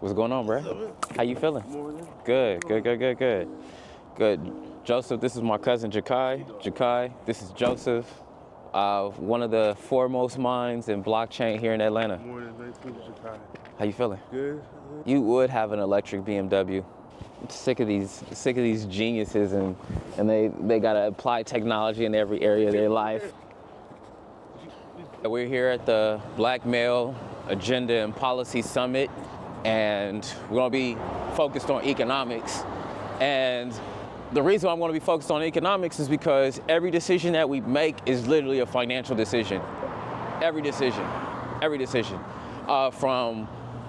What's going on, bro? How you feeling? Morning. Good. Joseph, this is my cousin Jakai. Jakai, this is Joseph, one of the foremost minds in blockchain here in Atlanta. Morning, nice to meet you, Jakai. How you feeling? Good. You would have an electric BMW. I'm sick of these geniuses, and they gotta apply technology in every area of their life. We're here at the Black Male Agenda and Policy Summit, and we're gonna be focused on economics. And the reason I'm gonna be focused on economics is because every decision that we make is literally a financial decision. Every decision. From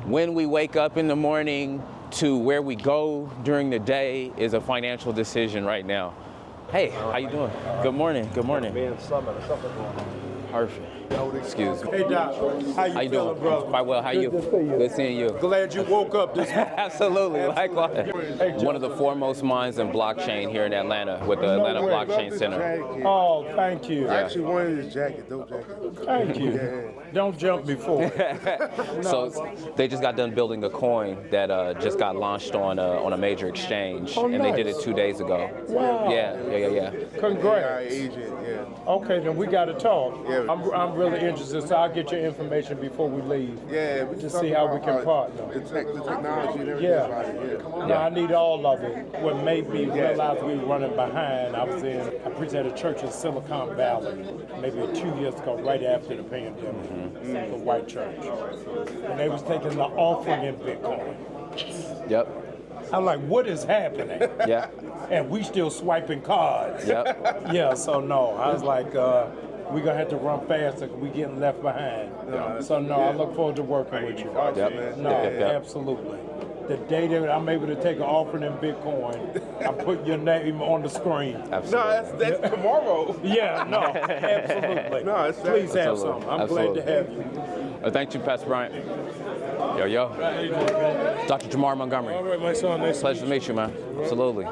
when we wake up in the morning to where we go during the day is a financial decision right now. Hey, how you doing? Good morning. Man, something going on. Perfect. Excuse me. Hey, Doc. How you feeling, doing? brother? Quite well. How you? Good to see you. Good seeing you. Glad you woke up this morning. Absolutely. Likewise. One of the foremost minds in blockchain here in Atlanta with the Atlanta Blockchain Center. Oh, thank you. I actually wanted his jacket, dope jacket. Thank you. Yeah. Don't jump before. So they just got done building a coin that just got launched on a major exchange, Oh, and they did nice. it 2 days ago. Wow. Yeah. Congrats. Our agent, yeah. Okay, then we got to talk. Yeah. I'm really interested, so I'll get your information before we leave. Yeah, we To just see talk how about we can partner. The technology and everything Yeah. about it, yeah. No, I need all of it. What made me realize we were running behind, I preached at a church in Silicon Valley maybe 2 years ago, right after the pandemic, the white church. And they was taking the offering in Bitcoin. Yep. I'm like, what is happening? Yeah. And we still swiping cards. Yep. Yeah, so no, I was like, we're gonna have to run faster because we getting left behind. So no, I look forward to working with you. Yep. No, absolutely. The day that I'm able to take an offering in Bitcoin, I put your name on the screen. Absolutely. No, that's tomorrow. Yeah, no, absolutely. No, it's Please have Absolutely. some. I'm Absolutely. glad to have you. Thank you, Pastor Bryant. Yo. Dr. Jamar Montgomery. All right, my son. Nice Pleasure to meet you, man. Absolutely.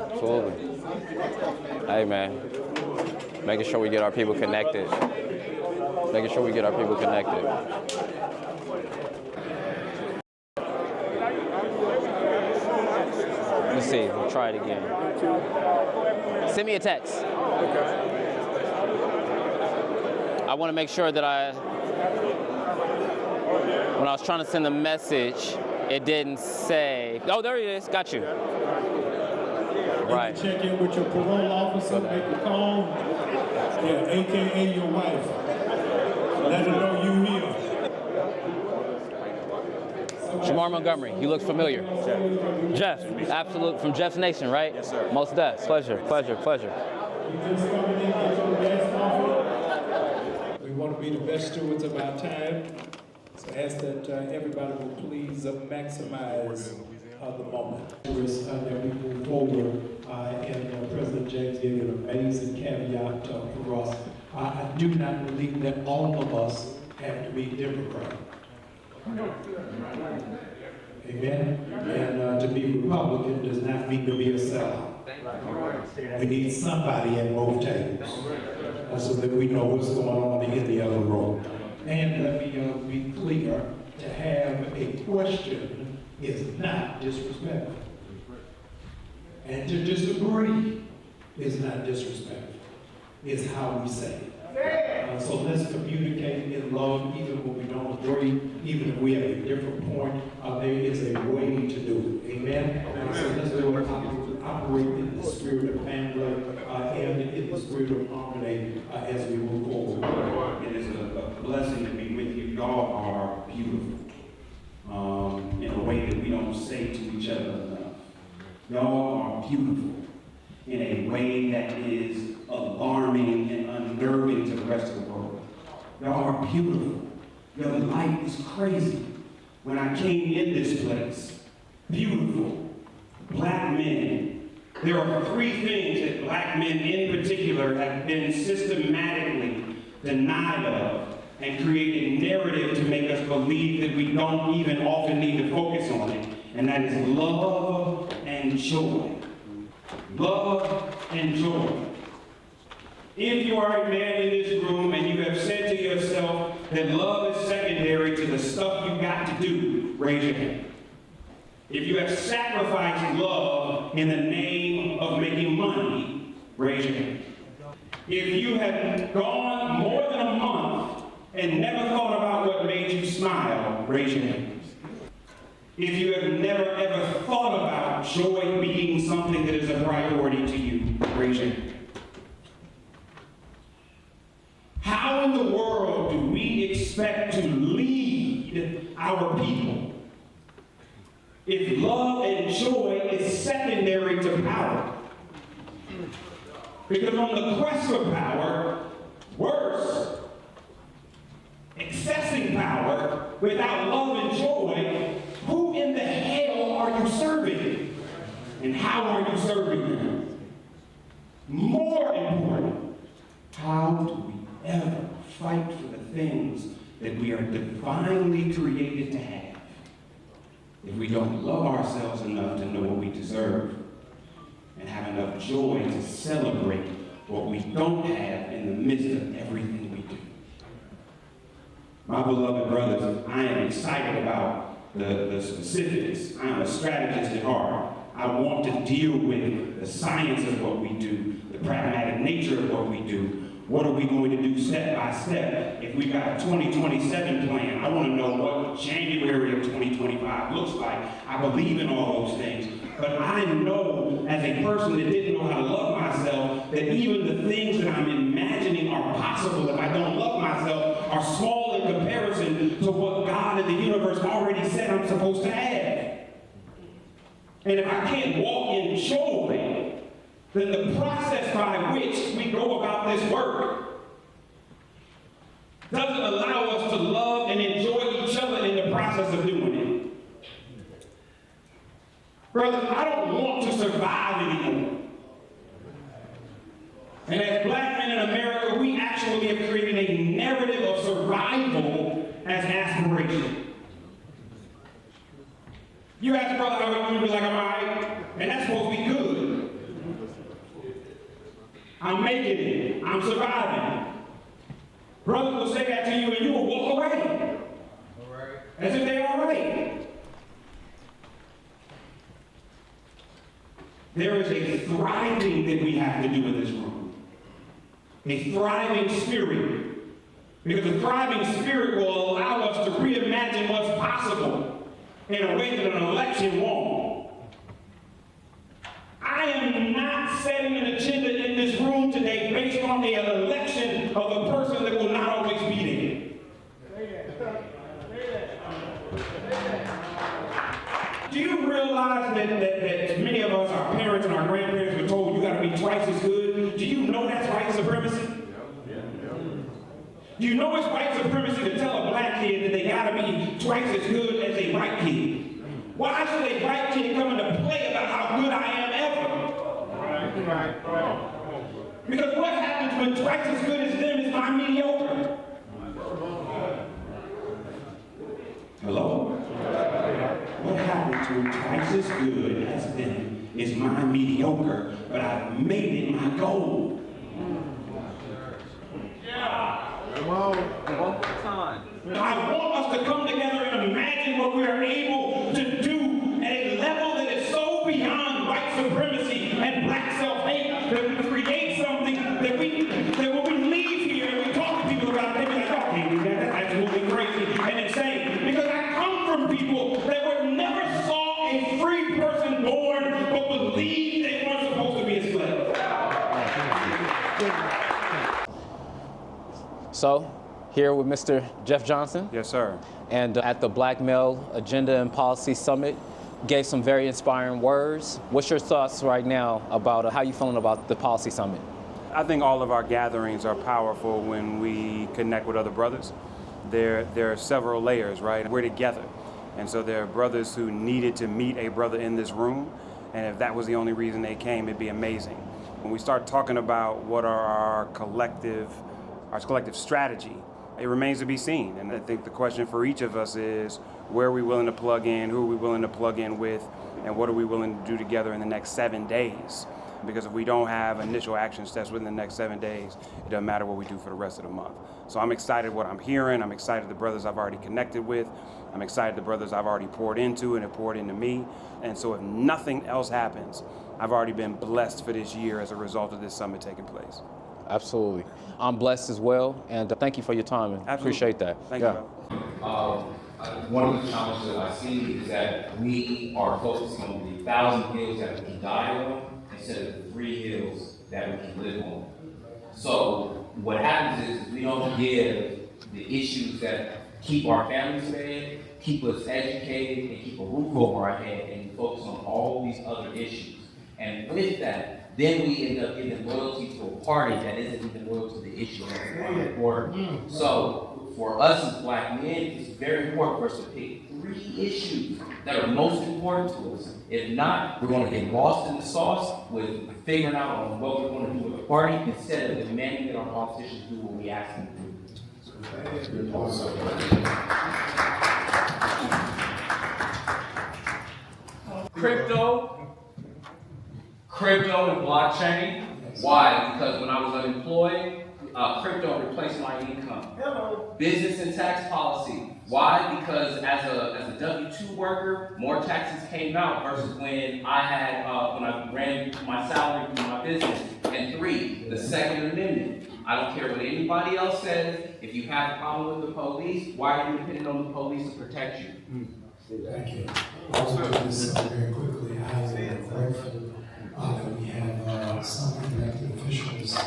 Hey, man. Making sure we get our people connected. Let's see. We'll try it again. Send me a text. I want to make sure that when I was trying to send a message, it didn't say. Oh, there it is. Got you. Right. Check in with your parole officer, make a call. Yeah, AKA your wife. Let her know you here. Jamar Montgomery, you look familiar. Jeff, absolute, from Jeff's Nation, right? Yes, sir. Most death. Pleasure. We want to be the best stewards of our time. So ask that everybody will please maximize the moment. That we move forward, and President James gave an amazing caveat for us. I do not believe that all of us have to be Democrat. Amen. And to be Republican does not mean to be a sellout. We need somebody at both tables so that we know what's going on in the other room. And let me be clear, to have a question is not disrespectful. And to disagree is not disrespectful. It's how we say it. So let's communicate in love, even when we don't agree, even if we have a different point. There is a way to do it. Amen? So let's do it. Operate in the spirit of family and in the spirit of harmony as we move forward. It is a blessing to be with you. Y'all are beautiful in a way that we don't say to each other enough. Y'all are beautiful in a way that is alarming and unnerving to the rest of the world. Y'all are beautiful. Your light is crazy. When I came in this place, beautiful black men. There are three things that black men in particular have been systematically denied of and create a narrative to make us believe that we don't even often need to focus on it. And that is love and joy. Love and joy. If you are a man in this room and you have said to yourself that love is secondary to the stuff you got to do, raise your hand. If you have sacrificed love in the name of making money, raise your hand. If you have gone more than a month and never thought about what made you smile, raise your hand. If you have never ever thought about joy being something that is a priority to you, raise your hand. How in the world do we expect to lead our people if love and joy is secondary to power? Because on the quest for power, worse, accessing power without love and joy, who in the hell are you serving? And how are you serving them? More important, how do we ever fight for the things that we are divinely created to have if we don't love ourselves enough to know what we deserve and have enough joy to celebrate what we don't have in the midst of everything we do? My beloved brothers, I am excited about the specifics. I am a strategist at heart. I want to deal with the science of what we do, the pragmatic nature of what we do. What are we going to do step by step? If we've got a 2027 plan, I want to know what January of 2025 looks like. I believe in all those things. But I know, as a person that didn't know how to love myself, that even the things that I'm imagining are possible if I don't love myself are small in comparison to what God and the universe already said I'm supposed to have. And if I can't walk in joy, then the process by which we go about this work doesn't allow us to love and enjoy each other in the process of doing it. Brothers, I don't want to survive anymore. And as black men in America, we actually have created a narrative of survival as aspiration. You ask brother how are you, be like, I'm all right, and that's supposed to be good. I'm making it. I'm surviving. Brothers will say that to you and you will walk away. All right. As if they're all right. There is a thriving that we have to do in this room. A thriving spirit. Because a thriving spirit will allow us to reimagine what's possible in a way that an election won't. I am not setting an agenda in this room today based on the election of a person that will not always be there. Do you realize that many of us, our parents and our grandparents, were told you got to be twice as good? Do you know that's white supremacy? Do you know it's white supremacy to tell a black kid that they got to be twice as good as a white kid? Why should a white kid come into play about how good I am ever? Right. Because what happens when twice as good as them is my mediocre? Hello? What happens when twice as good as them is my mediocre, but I've made it my goal? Yeah. Come on. One more time. I want us to come together and imagine what we are able to do at a level that is so beyond white supremacy and black self-hate that we create something that when we leave here and we talk to people about it, they be like, oh, can't do that, that's absolutely crazy and insane. Because I come from people that never saw a free person born but believed they weren't supposed to be a slave. So, here with Mr. Jeff Johnson. Yes, sir. And at the Black Male Agenda and Policy Summit, gave some very inspiring words. What's your thoughts right now about how you feeling about the Policy Summit? I think all of our gatherings are powerful when we connect with other brothers. There are several layers, right? We're together. And so there are brothers who needed to meet a brother in this room. And if that was the only reason they came, it'd be amazing. When we start talking about what are our collective strategy, it remains to be seen. And I think the question for each of us is, where are we willing to plug in, who are we willing to plug in with, and what are we willing to do together in the next 7 days? Because if we don't have initial action steps within the next 7 days, it doesn't matter what we do for the rest of the month. So I'm excited what I'm hearing. I'm excited the brothers I've already connected with. I'm excited the brothers I've already poured into and have poured into me. And so if nothing else happens, I've already been blessed for this year as a result of this summit taking place. Absolutely. I'm blessed as well, and thank you for your time. And appreciate that. Thank you, brother. One of the challenges that I see is that we are focusing on the 1,000 hills that we can die on instead of the 3 hills that we can live on. So what happens is we don't give the issues that keep our families fed, keep us educated, and keep a roof over our head, and focus on all these other issues. And with that, then we end up giving loyalty to a party that isn't even loyal to the issue that's on the border. So for us as black men, it's very important for us to pick 3 issues that are most important to us. If not, we're going to get lost in the sauce with figuring out on what we're going to do with the party instead of demanding that our politicians do what we ask them to do. Crypto and blockchain. Why? Because when I was unemployed, crypto replaced my income. Business and tax policy. Why? Because as a W-2 worker, more taxes came out versus when I ran my salary through my business. And 3, the Second Amendment. I don't care what anybody else says. If you have a problem with the police, why are you dependent on the police to protect you? Thank you. I was going to do this very quickly. I am grateful that we have some elected officials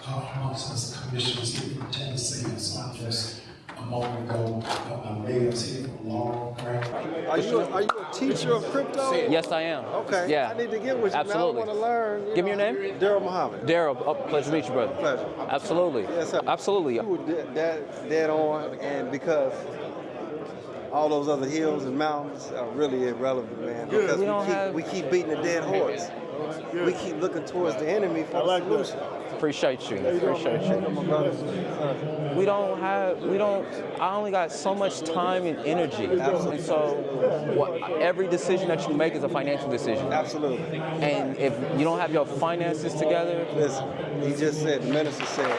amongst us, commissioners here from Tennessee. It's not just a moment ago. My mayor's here for long. Are you a teacher of crypto? Yes, I am. Okay. Yeah. I need to get with you. Absolutely. Man. I want to learn. Give me your name? Daryl Muhammad. Daryl, pleasure to meet you, brother. Pleasure. Absolutely. Yes, sir. Absolutely. You were dead on, and because all those other hills and mountains are really irrelevant, man. Because we keep beating a dead horse. We keep looking towards the enemy for the solution. Appreciate you. Appreciate you. I only got so much time and energy. Absolutely. And so every decision that you make is a financial decision. Absolutely. And if you don't have your finances together. Listen, he just said, the minister said,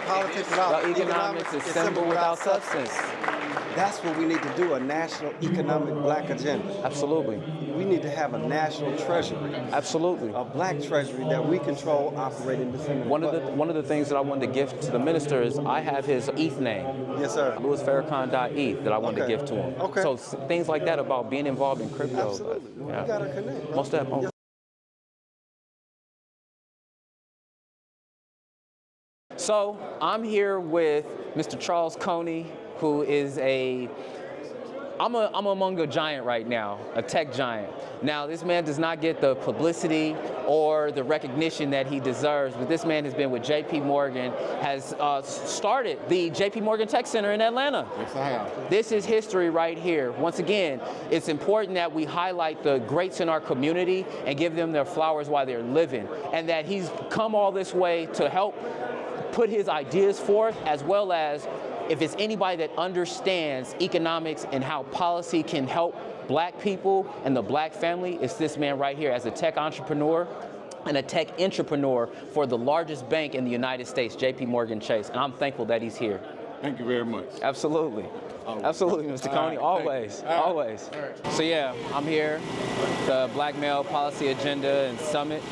politics without economics is symbol without substance. That's what we need to do, a national economic black agenda. Absolutely. We need to have a national treasury. Absolutely. A black treasury that we control, operating the One of the things that I wanted to give to the minister is I have his ETH name. Yes, sir. LewisFarrakhan.eth that I wanted to give to him. Okay. So things like that about being involved in crypto. Absolutely. Yeah. We gotta connect. Most definitely. Yes. So I'm here with Mr. Charles Coney, who is I'm among a giant right now, a tech giant. Now, this man does not get the publicity or the recognition that he deserves, but this man has been with JP Morgan, has started the JP Morgan Tech Center in Atlanta. Yes, I have. This is history right here. Once again, it's important that we highlight the greats in our community and give them their flowers while they're living, and that he's come all this way to help put his ideas forth, as well as if it's anybody that understands economics and how policy can help black people and the black family, it's this man right here as a tech entrepreneur and a tech entrepreneur for the largest bank in the United States, JP Morgan Chase. And I'm thankful that he's here. Thank you very much. Absolutely. Absolutely, Mr. Coney, always, always. So yeah, I'm here, the Black Male Policy Agenda and Summit,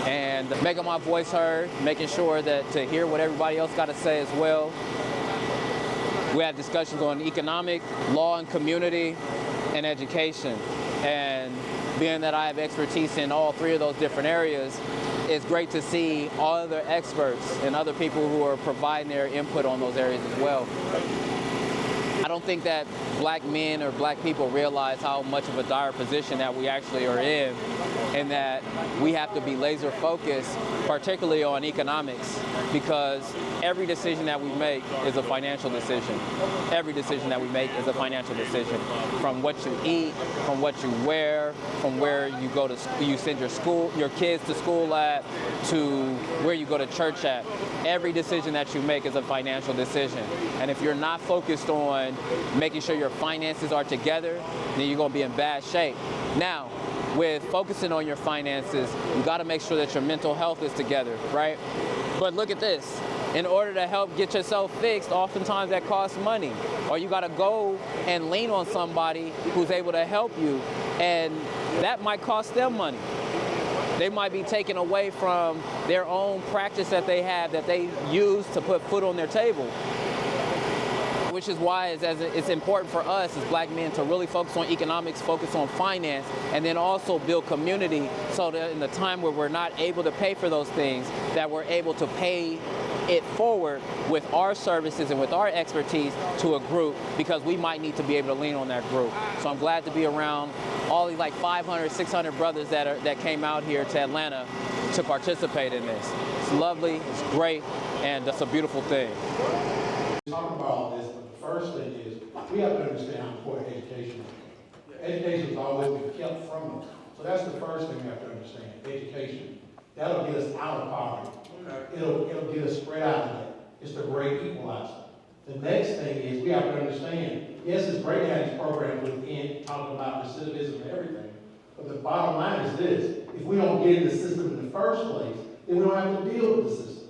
and making my voice heard, making sure that to hear what everybody else got to say as well. We have discussions on economic, law and community, and education. And being that I have expertise in all 3 of those different areas, it's great to see all other experts and other people who are providing their input on those areas as well. I don't think that black men or black people realize how much of a dire position that we actually are in, and that we have to be laser focused, particularly on economics, because every decision that we make is a financial decision. Every decision that we make is a financial decision. From what you eat, from what you wear, from where you go to, you send your kids to school at, to where you go to church at. Every decision that you make is a financial decision. And if you're not focused on making sure your finances are together, then you're going to be in bad shape. Now, with focusing on your finances, you got to make sure that your mental health is together, right? But look at this. In order to help get yourself fixed, oftentimes that costs money. Or you got to go and lean on somebody who's able to help you, and that might cost them money. They might be taken away from their own practice that they have, that they use to put food on their table. Which is why it's important for us as black men to really focus on economics, focus on finance, and then also build community so that in the time where we're not able to pay for those things, that we're able to pay it forward with our services and with our expertise to a group, because we might need to be able to lean on that group. So I'm glad to be around all these like 500, 600 brothers that came out here to Atlanta to participate in this. It's lovely, it's great, and it's a beautiful thing. Talk about all this, but the first thing is we have to understand how important education is. Education has always been kept from us. So that's the first thing we have to understand, education. That'll get us out of poverty. It'll get us spread out of that. It's the great equalizer. The next thing is we have to understand, yes, it's great to have these programs within talking about recidivism and everything, but the bottom line is this: if we don't get in the system in the first place, then we don't have to deal with the system.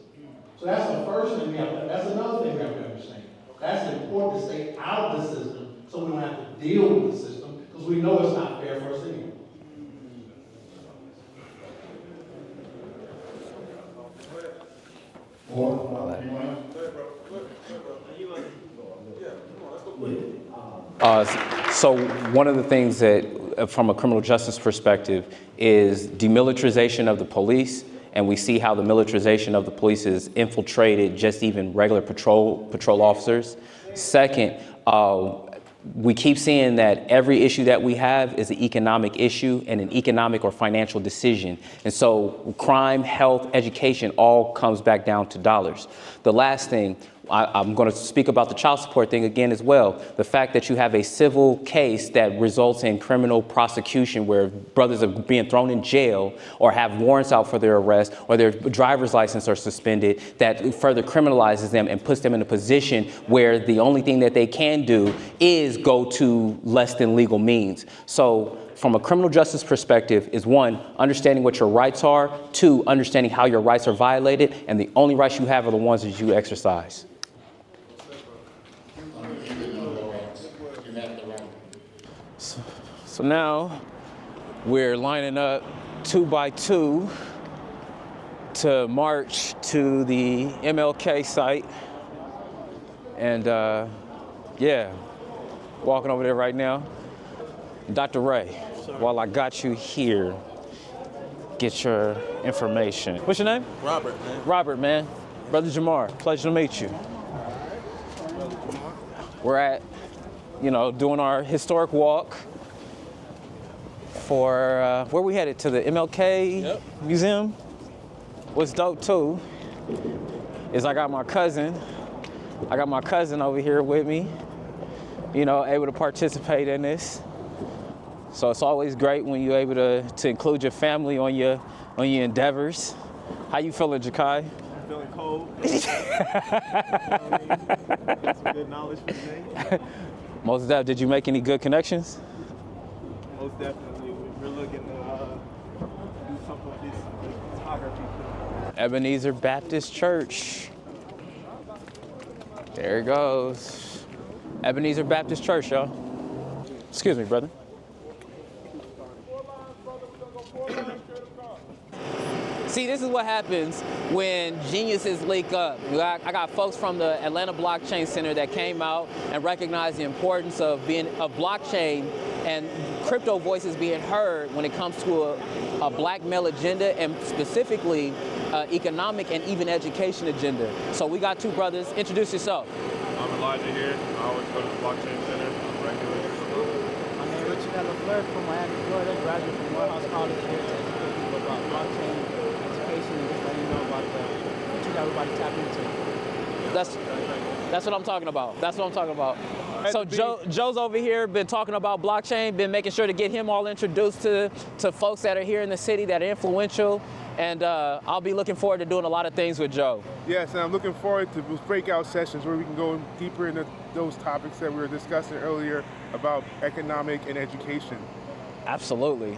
So that's the first thing we have to, that's another thing we have to understand. That's important to stay out of the system so we don't have to deal with the system, because we know it's not fair for us anyway. So one of the things that, from a criminal justice perspective, is demilitarization of the police, and we see how the militarization of the police has infiltrated just even regular patrol officers. Second, we keep seeing that every issue that we have is an economic issue and an economic or financial decision. And so crime, health, education all comes back down to dollars. The last thing, I'm going to speak about the child support thing again as well. The fact that you have a civil case that results in criminal prosecution where brothers are being thrown in jail or have warrants out for their arrest or their driver's license are suspended, that further criminalizes them and puts them in a position where the only thing that they can do is go to less than legal means. So from a criminal justice perspective is one, understanding what your rights are, two, understanding how your rights are violated, and the only rights you have are the ones that you exercise. So now we're lining up 2 by 2 to march to the MLK site. And yeah, walking over there right now. Dr. Ray, while I got you here, get your information. What's your name? Robert, man. Robert, man. Brother Jamar, pleasure to meet you. We're at, doing our historic walk for, where we headed? To the MLK Museum? What's dope too is I got my cousin over here with me, able to participate in this. So it's always great when you're able to include your family on your endeavors. How you feeling, Jakai? I'm feeling cold. Some good knowledge for today. Most definitely. Did you make any good connections? Most definitely. We're looking to do something with this photography. Ebenezer Baptist Church. There it goes. Ebenezer Baptist Church, y'all. Excuse me, brother. See, this is what happens when geniuses link up. I got folks from the Atlanta Blockchain Center that came out and recognized the importance of blockchain and crypto voices being heard when it comes to a black male agenda, and specifically economic and even education agenda. So we got two brothers. Introduce yourself. I'm Elijah here. I always go to the Blockchain Center regularly. My name is Richard LaFleur from Miami, Florida. Graduate from Morehouse College here to educate people about blockchain education and just let you know about the future that everybody tap into. That's what I'm talking about. That's what I'm talking about. So Joe's over here, been talking about blockchain, been making sure to get him all introduced to folks that are here in the city that are influential. And I'll be looking forward to doing a lot of things with Joe. Yes, and I'm looking forward to those breakout sessions where we can go deeper into those topics that we were discussing earlier about economic and education. Absolutely.